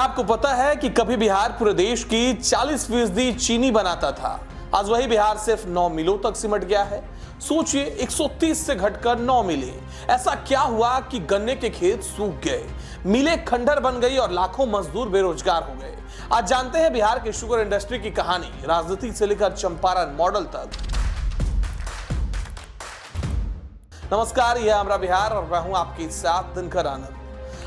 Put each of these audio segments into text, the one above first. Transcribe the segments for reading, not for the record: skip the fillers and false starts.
क्या आपको पता है कि कभी बिहार पूरे देश की 40% चीनी बनाता था। आज वही बिहार सिर्फ 9 मिलों तक सिमट गया है। सोचिए, 130 से घटकर 9 मिले। ऐसा क्या हुआ कि गन्ने के खेत सूख गए, मिलें खंडहर बन गई और लाखों मजदूर बेरोजगार हो गए। आज जानते हैं बिहार के शुगर इंडस्ट्री की कहानी, राजनीति से लेकर चंपारण मॉडल तक। नमस्कार, यह हमारा बिहार और मैं हूं आपके साथ दिनकर आनंद।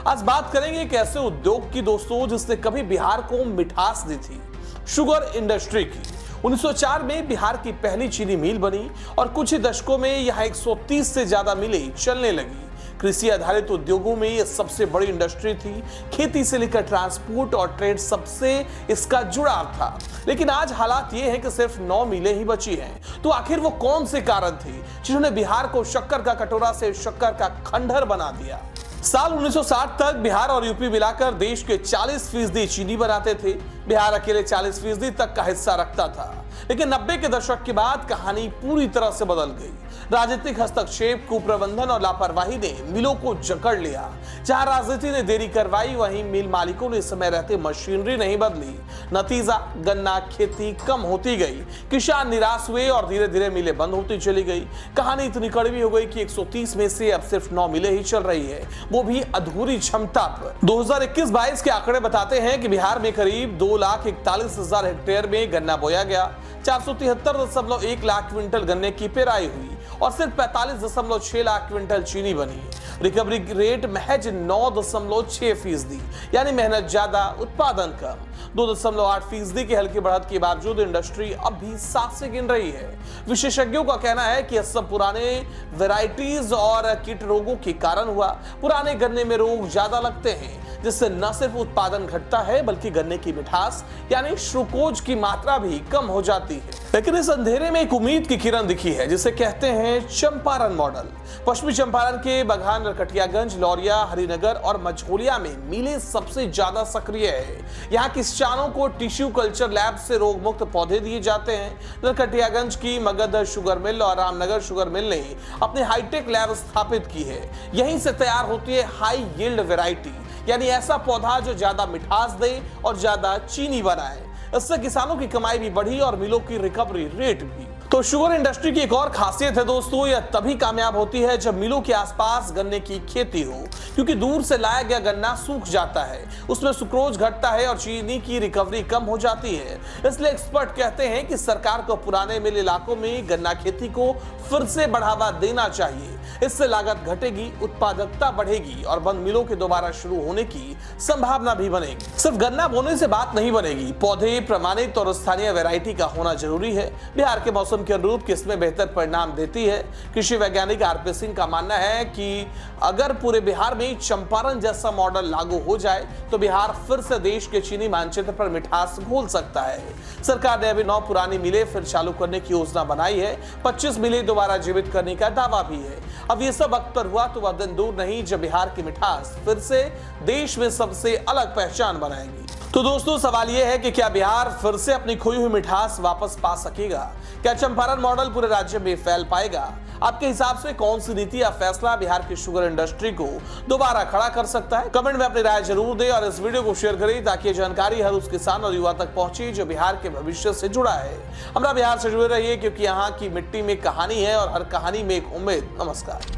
आज बात करेंगे एक ऐसे उद्योग की दोस्तों जिसने कभी बिहार को मिठास दी थी, शुगर इंडस्ट्री की। 1904 में बिहार की पहली चीनी मिल बनी और कुछ ही दशकों में यहाँ 130 से ज्यादा मिलें चलने लगी। कृषि आधारित उद्योगों में यह सबसे बड़ी इंडस्ट्री थी। खेती से लेकर ट्रांसपोर्ट और ट्रेड सबसे इसका जुड़ाव था। लेकिन आज हालात ये है कि सिर्फ 9 मिलें ही बची हैं। तो आखिर वो कौन से कारण थे जिन्होंने बिहार को शक्कर का कटोरा से शक्कर का खंडहर बना दिया। साल 1960 तक बिहार और यूपी मिलाकर देश के 40% चीनी बनाते थे। बिहार अकेले 40% तक का हिस्सा रखता था। लेकिन 90 के दशक के बाद कहानी पूरी तरह से बदल गई। राजनीतिक हस्तक्षेप, कुप्रबंधन और लापरवाही ने मिलों को जकड़ लिया। जहां राजनीति ने देरी करवाई, वहीं मिल मालिकों ने समय रहते मशीनरी नहीं बदली। नतीजा, गन्ना खेती कम होती गई, किसान निराश हुए और धीरे धीरे मिलें बंद होती चली गई। कहानी इतनी कड़वी हो गई कि 130 में से अब सिर्फ 9 मिलें ही चल रही है, वो भी अधूरी क्षमता पर। 2021-22 के आंकड़े बताते हैं कि बिहार में करीब 2,41,000 हेक्टेयर में गन्ना बोया गया। 473.1 लाख क्विंटल गन्ने की पेराई हुई और सिर्फ 45.6 लाख क्विंटल चीनी बनी। रिकवरी रेट महज 9.6%, यानी मेहनत ज्यादा उत्पादन कम। 2.8% की हल्की बढ़त के बावजूद इंडस्ट्री अब भी सांसें गिन रही है। विशेषज्ञों का कहना है कि यह सब पुराने वैरायटीज और कीट रोगों के कारण हुआ। पुराने गन्ने में रोग ज्यादा लगते हैं, जिससे न सिर्फ उत्पादन घटता है बल्कि गन्ने की मिठास यानी श्रुकोज की मात्रा भी कम हो जाती है। लेकिन इस अंधेरे में एक उम्मीद की किरण दिखी है, जिसे कहते हैं चंपारण मॉडल। पश्चिमी चंपारण के बघान, नरकटियागंज, लौरिया, हरिनगर और मझोलिया में मिलें सबसे ज्यादा सक्रिय है। यहाँ किसानों को टिश्यू कल्चर लैब से रोग मुक्त पौधे दिए जाते हैं। नरकटियागंज की मगध शुगर मिल और रामनगर शुगर मिल ने अपनी हाईटेक लैब स्थापित की है। यहीं से तैयार होती है हाई यील्ड वेराइटी, यानी ऐसा पौधा जो ज्यादा मिठास दे और ज्यादा चीनी बनाए। इससे किसानों की कमाई भी बढ़ी और मिलों की रिकवरी रेट भी। तो शुगर इंडस्ट्री की एक और खासियत है दोस्तों, यह तभी कामयाब होती है जब मिलों के आसपास गन्ने की खेती हो, क्योंकि दूर से लाया गया गन्ना सूख जाता है, उसमें सुक्रोज घटता है और चीनी की रिकवरी कम हो जाती है। इसलिए एक्सपर्ट कहते हैं कि सरकार को पुराने मिल इलाकों में गन्ना खेती को फिर से बढ़ावा देना चाहिए। इससे लागत घटेगी, उत्पादकता बढ़ेगी और बंद मिलों के दोबारा शुरू होने की संभावना भी बनेगी। सिर्फ गन्ना बोने से बात नहीं बनेगी, पौधे प्रमाणित और स्थानीय वैरायटी का होना जरूरी है। बिहार के मौसम के अनुरूप किस्में बेहतर परिणाम देती है। कृषि वैज्ञानिक आरपी सिंह का मानना है कि अगर पूरे बिहार में चंपारण जैसा मॉडल लागू हो जाए तो बिहार फिर से देश के चीनी मानचित्र पर मिठास घोल सकता है। सरकार ने अभी 9 पुरानी मिलें फिर चालू करने की योजना बनाई है। 25 मिलें दोबारा जीवित करने का दावा भी है। अब ये सब वक्त पर हुआ तो वह दिन दूर नहीं जब बिहार की मिठास फिर से देश में सबसे अलग पहचान बनाएगी। तो दोस्तों, सवाल यह है कि क्या बिहार फिर से अपनी खोई हुई मिठास वापस पा सकेगा? क्या चंपारण मॉडल पूरे राज्य में फैल पाएगा? आपके हिसाब से कौन सी नीति या फैसला बिहार की शुगर इंडस्ट्री को दोबारा खड़ा कर सकता है? कमेंट में अपनी राय जरूर दें और इस वीडियो को शेयर करें ताकि ये जानकारी हर उस किसान और युवा तक पहुंचे जो बिहार के भविष्य से जुड़ा है। हमारा बिहार से जुड़े रहिए, क्योंकि यहाँ की मिट्टी में कहानी है और हर कहानी में एक उम्मीद। नमस्कार।